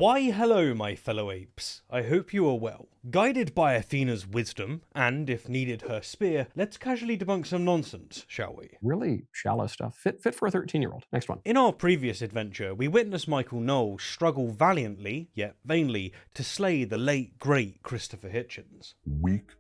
Why hello, my fellow apes. I hope you are well. Guided by Athena's wisdom, and if needed her spear, let's casually debunk some nonsense, shall we? Really shallow stuff. Fit for a 13-year-old. Next one. In our previous adventure, we witnessed Michael Knowles struggle valiantly, yet vainly, to slay the late, great Christopher Hitchens. Weak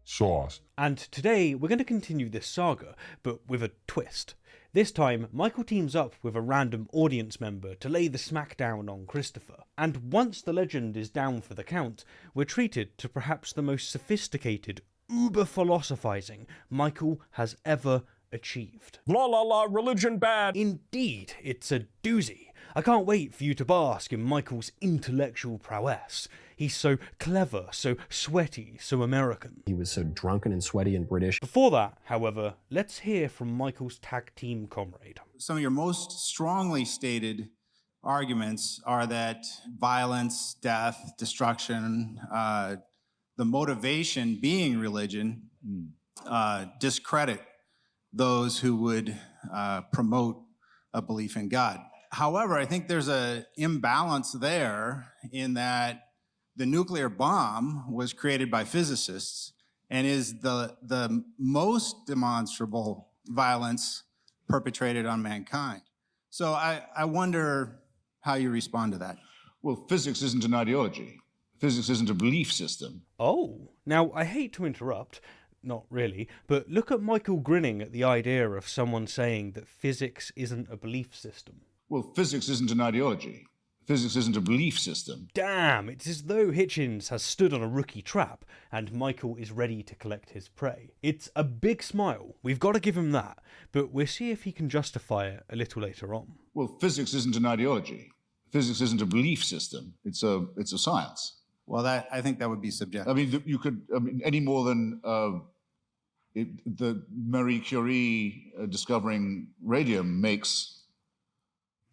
sauce. And today, we're going to continue this saga, but with a twist. This time, Michael teams up with a random audience member to lay the smackdown on Christopher. And once the legend is down for the count, we're treated to perhaps the most sophisticated Uberphilosophizing Michael has ever achieved. La la la, religion bad. Indeed, it's a doozy. I can't wait for you to bask in Michael's intellectual prowess. He's so clever, so sweaty, so American. He was so drunken and sweaty and British. Before that, however, let's hear from Michael's tag team comrade. Some of your most strongly stated arguments are that violence, death, destruction, the motivation being religion, discredit those who would promote a belief in God. However, I think there's an imbalance there in that the nuclear bomb was created by physicists and is the most demonstrable violence perpetrated on mankind. So I wonder how you respond to that. Well, physics isn't an ideology. Physics isn't a belief system. Oh, now I hate to interrupt, not really, but look at Michael grinning at the idea of someone saying that physics isn't a belief system. Well, physics isn't an ideology. Physics isn't a belief system. Damn, it's as though Hitchens has stood on a rookie trap and Michael is ready to collect his prey. It's a big smile, we've got to give him that, but we'll see if he can justify it a little later on. Well, physics isn't an ideology. Physics isn't a belief system. It's a science. Well, I think that would be subjective. I mean, you could, any more than the Marie Curie discovering radium makes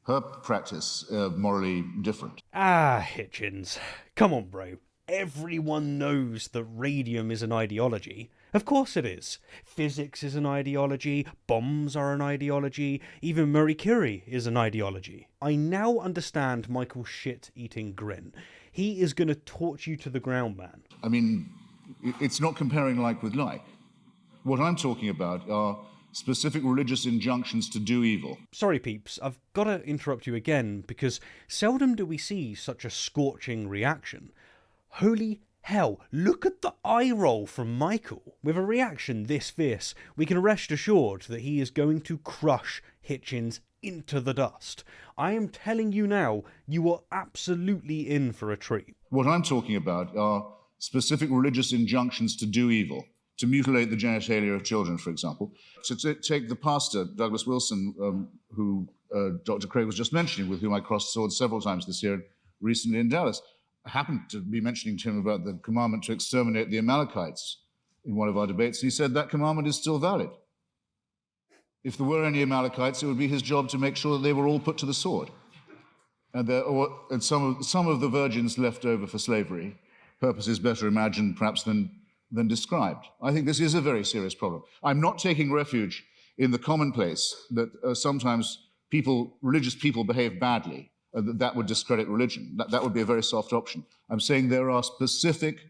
her practice morally different. Ah, Hitchens. Come on, bro. Everyone knows that radium is an ideology. Of course it is. Physics is an ideology, bombs are an ideology, even Marie Curie is an ideology. I now understand Michael's shit-eating grin. He is going to torch you to the ground, man. I mean, it's not comparing like with like. What I'm talking about are specific religious injunctions to do evil. Sorry, peeps, I've got to interrupt you again, because seldom do we see such a scorching reaction. Holy hell, look at the eye roll from Michael. With a reaction this fierce, we can rest assured that he is going to crush Hitchens into the dust. I am telling you now, you are absolutely in for a treat. What I'm talking about are specific religious injunctions to do evil. To mutilate the genitalia of children, for example. To take the pastor, Douglas Wilson, who Dr. Craig was just mentioning, with whom I crossed swords several times this year, recently in Dallas. I happened to be mentioning to him about the commandment to exterminate the Amalekites in one of our debates, and he said that commandment is still valid. If there were any Amalekites, it would be his job to make sure that they were all put to the sword. And some of the virgins left over for slavery, purposes better imagined perhaps than described. I think this is a very serious problem. I'm not taking refuge in the commonplace that sometimes religious people behave badly, that would discredit religion. That would be a very soft option. I'm saying there are specific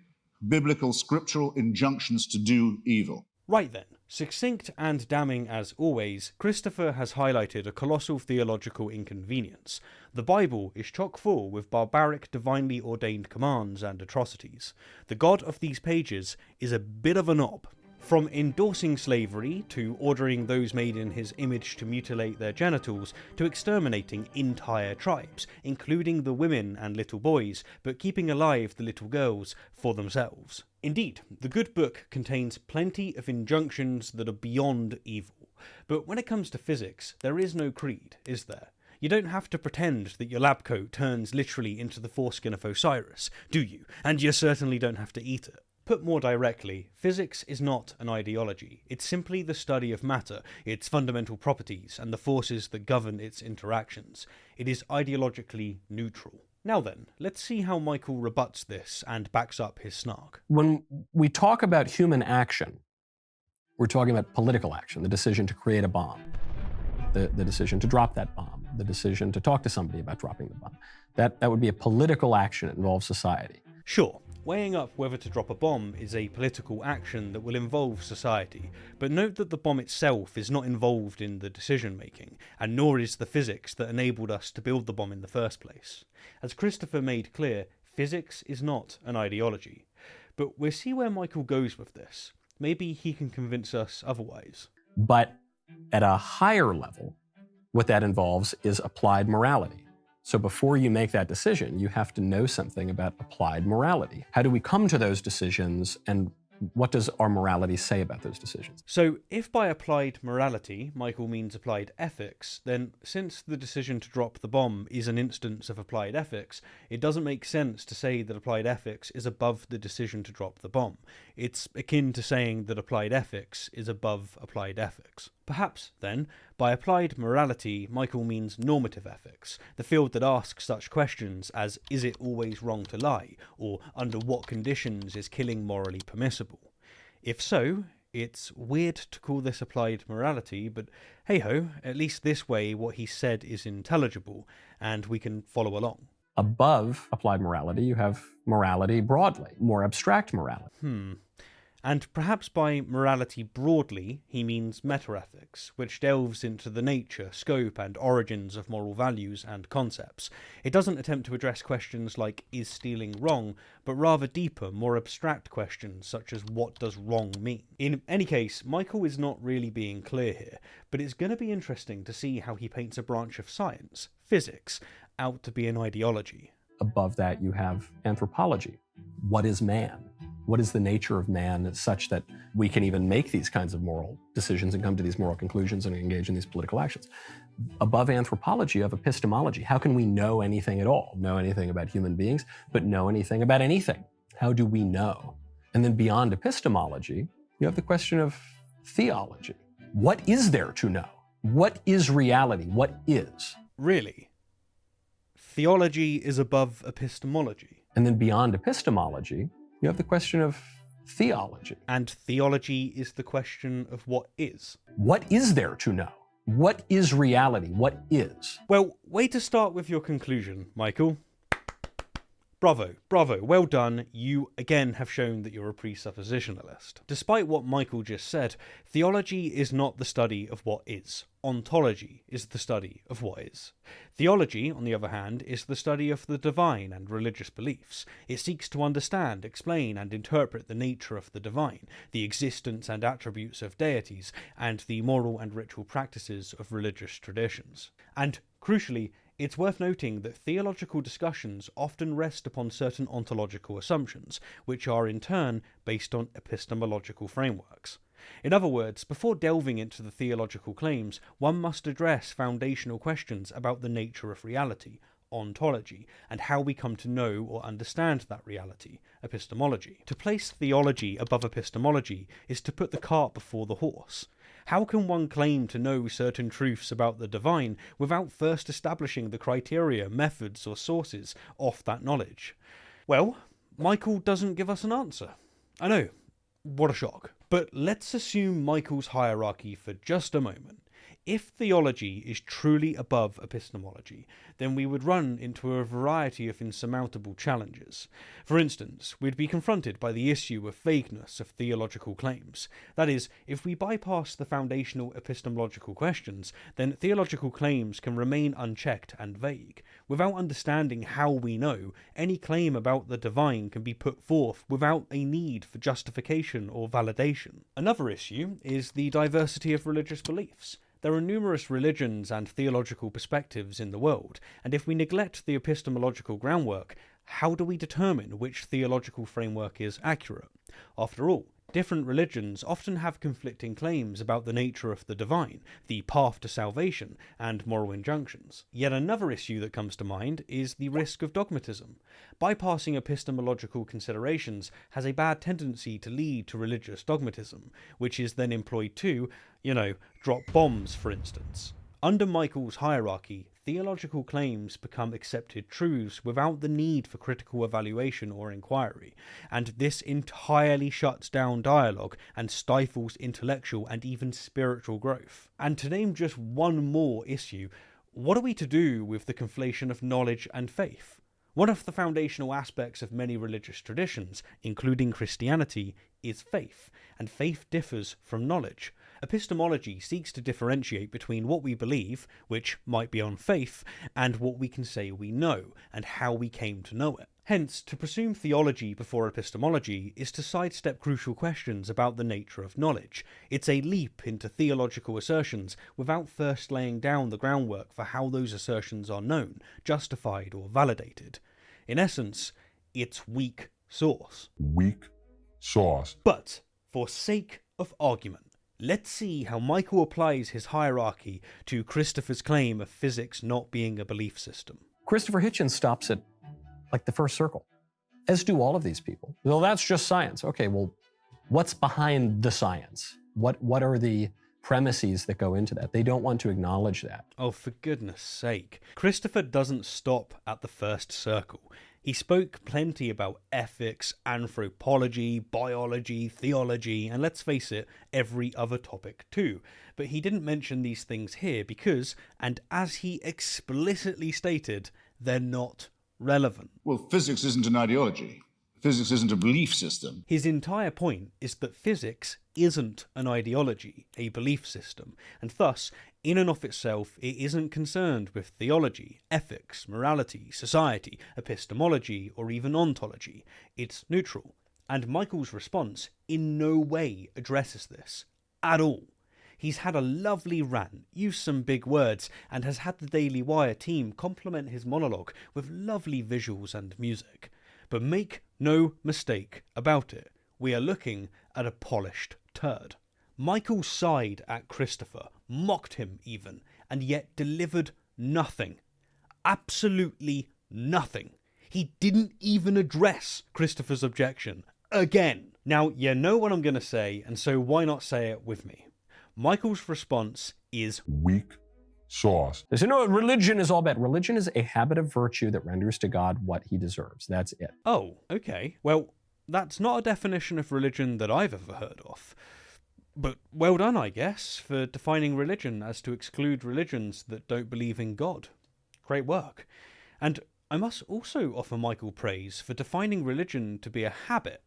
biblical scriptural injunctions to do evil. Right then, succinct and damning as always, Christopher has highlighted a colossal theological inconvenience. The Bible is chock full with barbaric, divinely ordained commands and atrocities. The God of these pages is a bit of a knob. From endorsing slavery, to ordering those made in his image to mutilate their genitals, to exterminating entire tribes, including the women and little boys, but keeping alive the little girls for themselves. Indeed, the good book contains plenty of injunctions that are beyond evil. But when it comes to physics, there is no creed, is there? You don't have to pretend that your lab coat turns literally into the foreskin of Osiris, do you? And you certainly don't have to eat it. Put more directly, physics is not an ideology. It's simply the study of matter, its fundamental properties, and the forces that govern its interactions. It is ideologically neutral. Now then, let's see how Michael rebuts this and backs up his snark. When we talk about human action, we're talking about political action, the decision to create a bomb, the decision to drop that bomb, the decision to talk to somebody about dropping the bomb. That would be a political action. It involves society. Sure, weighing up whether to drop a bomb is a political action that will involve society, but note that the bomb itself is not involved in the decision making, and nor is the physics that enabled us to build the bomb in the first place. As Christopher made clear, physics is not an ideology. But we'll see where Michael goes with this. Maybe he can convince us otherwise. But at a higher level, what that involves is applied morality. So before you make that decision, you have to know something about applied morality. How do we come to those decisions, and what does our morality say about those decisions? So if by applied morality Michael means applied ethics, then since the decision to drop the bomb is an instance of applied ethics, it doesn't make sense to say that applied ethics is above the decision to drop the bomb. It's akin to saying that applied ethics is above applied ethics. Perhaps, then, by applied morality, Michael means normative ethics, the field that asks such questions as, is it always wrong to lie, or under what conditions is killing morally permissible? If so, it's weird to call this applied morality, but hey-ho, at least this way what he said is intelligible, and we can follow along. Above applied morality, you have morality broadly, more abstract morality. And perhaps by morality broadly, he means metaethics, which delves into the nature, scope, and origins of moral values and concepts. It doesn't attempt to address questions like, is stealing wrong, but rather deeper, more abstract questions such as, what does wrong mean? In any case, Michael is not really being clear here, but it's going to be interesting to see how he paints a branch of science, physics, out to be an ideology. Above that, you have anthropology. What is man? What is the nature of man such that we can even make these kinds of moral decisions and come to these moral conclusions and engage in these political actions? Above anthropology, you have epistemology. How can we know anything at all? Know anything about human beings, but know anything about anything? How do we know? And then beyond epistemology, you have the question of theology. What is there to know? What is reality? What is? Really? Theology is above epistemology? And then beyond epistemology, you have the question of theology. And theology is the question of what is. What is there to know? What is reality? What is? Well, way to start with your conclusion, Michael. Bravo, bravo, well done. You again have shown that you're a presuppositionalist. Despite what Michael just said, theology is not the study of what is. Ontology is the study of what is. Theology, on the other hand, is the study of the divine and religious beliefs. It seeks to understand, explain, and interpret the nature of the divine, the existence and attributes of deities, and the moral and ritual practices of religious traditions. And, crucially, it's worth noting that theological discussions often rest upon certain ontological assumptions, which are in turn based on epistemological frameworks. In other words, before delving into the theological claims, one must address foundational questions about the nature of reality, ontology, and how we come to know or understand that reality, epistemology. To place theology above epistemology is to put the cart before the horse. How can one claim to know certain truths about the divine without first establishing the criteria, methods, or sources of that knowledge? Well, Michael doesn't give us an answer. I know, what a shock. But let's assume Michael's hierarchy for just a moment. If theology is truly above epistemology, then we would run into a variety of insurmountable challenges. For instance, we'd be confronted by the issue of vagueness of theological claims. That is, if we bypass the foundational epistemological questions, then theological claims can remain unchecked and vague. Without understanding how we know, any claim about the divine can be put forth without a need for justification or validation. Another issue is the diversity of religious beliefs. There are numerous religions and theological perspectives in the world, and if we neglect the epistemological groundwork, how do we determine which theological framework is accurate? After all, different religions often have conflicting claims about the nature of the divine, the path to salvation, and moral injunctions. Yet another issue that comes to mind is the risk of dogmatism. Bypassing epistemological considerations has a bad tendency to lead to religious dogmatism, which is then employed to, drop bombs, for instance. Under Michael's hierarchy, theological claims become accepted truths without the need for critical evaluation or inquiry, and this entirely shuts down dialogue and stifles intellectual and even spiritual growth. And to name just one more issue, what are we to do with the conflation of knowledge and faith? One of the foundational aspects of many religious traditions, including Christianity, is faith, and faith differs from knowledge. Epistemology seeks to differentiate between what we believe, which might be on faith, and what we can say we know, and how we came to know it. Hence, to presume theology before epistemology is to sidestep crucial questions about the nature of knowledge. It's a leap into theological assertions without first laying down the groundwork for how those assertions are known, justified, or validated. In essence, it's weak sauce. Weak sauce. But, for sake of argument, let's see how Michael applies his hierarchy to Christopher's claim of physics not being a belief system. Christopher Hitchens stops at like the first circle, as do all of these people. Well, that's just science. Okay, well, what's behind the science? What are the premises that go into that? They don't want to acknowledge that. Oh, for goodness sake. Christopher doesn't stop at the first circle. He spoke plenty about ethics, anthropology, biology, theology, and let's face it, every other topic too. But he didn't mention these things here because, and as he explicitly stated, they're not relevant. Well, physics isn't an ideology. Physics isn't a belief system. His entire point is that physics isn't an ideology, a belief system, and thus, in and of itself, it isn't concerned with theology, ethics, morality, society, epistemology, or even ontology. It's neutral. And Michael's response in no way addresses this. At all. He's had a lovely rant, used some big words, and has had the Daily Wire team complement his monologue with lovely visuals and music. But make no mistake about it, we are looking at a polished turd. Michael sighed at Christopher, mocked him even, and yet delivered nothing. Absolutely nothing. He didn't even address Christopher's objection. Again. Now, you know what I'm going to say, and so why not say it with me? Michael's response is Weak sauce. They say, no, religion is all bad. Religion is a habit of virtue that renders to God what he deserves. That's it. Oh, okay. Well, that's not a definition of religion that I've ever heard of. But well done, I guess, for defining religion as to exclude religions that don't believe in God. Great work. And I must also offer Michael praise for defining religion to be a habit.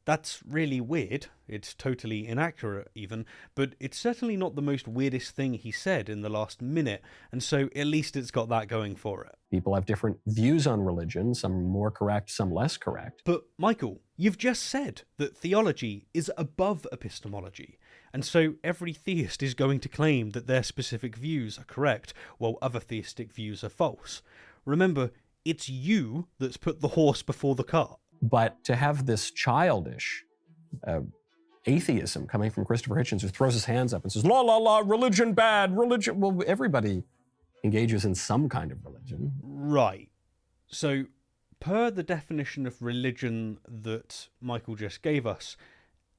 That's really weird, it's totally inaccurate even, but it's certainly not the most weirdest thing he said in the last minute, and so at least it's got that going for it. People have different views on religion, some more correct, some less correct. But Michael, you've just said that theology is above epistemology, and so every theist is going to claim that their specific views are correct, while other theistic views are false. Remember, it's you that's put the horse before the cart. But to have this childish atheism coming from Christopher Hitchens, who throws his hands up and says, la, la, la, religion bad, religion. Well, everybody engages in some kind of religion. Right. So, per the definition of religion that Michael just gave us,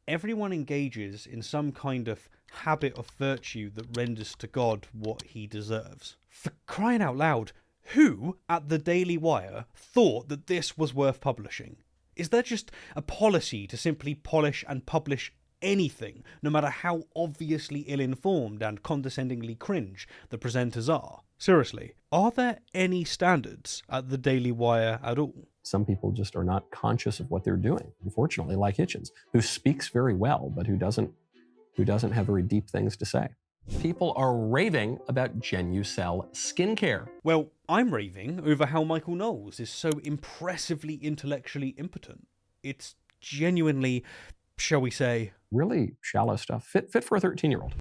everyone engages in some kind of habit of virtue that renders to God what he deserves. For crying out loud, who at the Daily Wire thought that this was worth publishing? Is there just a policy to simply polish and publish anything, no matter how obviously ill-informed and condescendingly cringe the presenters are? Seriously, are there any standards at the Daily Wire at all? Some people just are not conscious of what they're doing, unfortunately, like Hitchens, who speaks very well, but who doesn't have very deep things to say. People are raving about Genucell skincare. Well, I'm raving over how Michael Knowles is so impressively intellectually impotent. It's genuinely, shall we say, Really shallow stuff, fit for a 13-year-old.